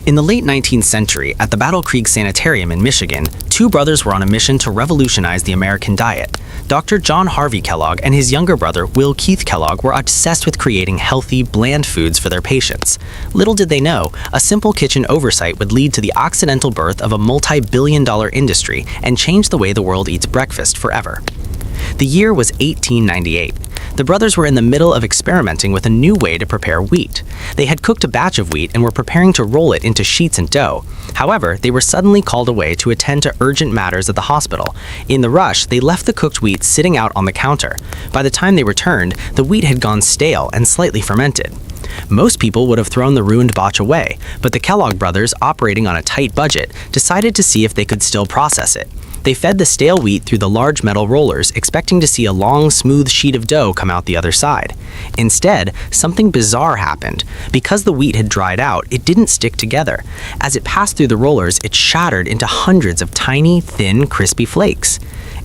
In the late 19th century, at the Battle Creek Sanitarium in Michigan, two brothers were on a mission to revolutionize the American diet. Dr. John Harvey Kellogg and his younger brother, Will Keith Kellogg, were obsessed with creating healthy, bland foods for their patients. Little did they know, a simple kitchen oversight would lead to the accidental birth of a multi-billion-dollar industry and change the way the world eats breakfast forever. The year was 1898. The brothers were in the middle of experimenting with a new way to prepare wheat. They had cooked a batch of wheat and were preparing to roll it into sheets and dough. However, they were suddenly called away to attend to urgent matters at the hospital. In the rush, they left the cooked wheat sitting out on the counter. By the time they returned, the wheat had gone stale and slightly fermented. Most people would have thrown the ruined batch away, but the Kellogg brothers, operating on a tight budget, decided to see if they could still process it. They fed the stale wheat through the large metal rollers, expecting to see a long, smooth sheet of dough come out the other side. Instead, something bizarre happened. Because the wheat had dried out, it didn't stick together. As it passed through the rollers, it shattered into hundreds of tiny, thin, crispy flakes.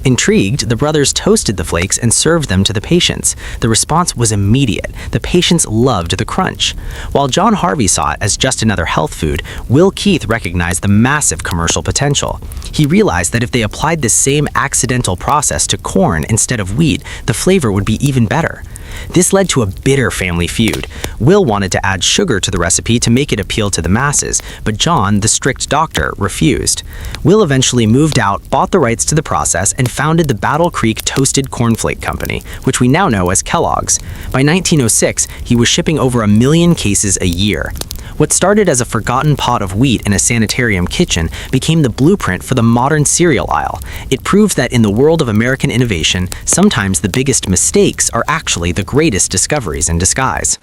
Intrigued, the brothers toasted the flakes and served them to the patients. The response was immediate. The patients loved the crunch. While John Harvey saw it as just another health food, Will Keith recognized the massive commercial potential. He realized that if they applied this same accidental process to corn instead of wheat, the flavor would be even better. This led to a bitter family feud. Will wanted to add sugar to the recipe to make it appeal to the masses, but John, the strict doctor, refused. Will eventually moved out, bought the rights to the process, and founded the Battle Creek Toasted Cornflake Company, which we now know as Kellogg's. By 1906, he was shipping over 1 million cases a year. What started as a forgotten pot of wheat in a sanitarium kitchen became the blueprint for the modern cereal aisle. It proves that in the world of American innovation, sometimes the biggest mistakes are actually the greatest discoveries in disguise.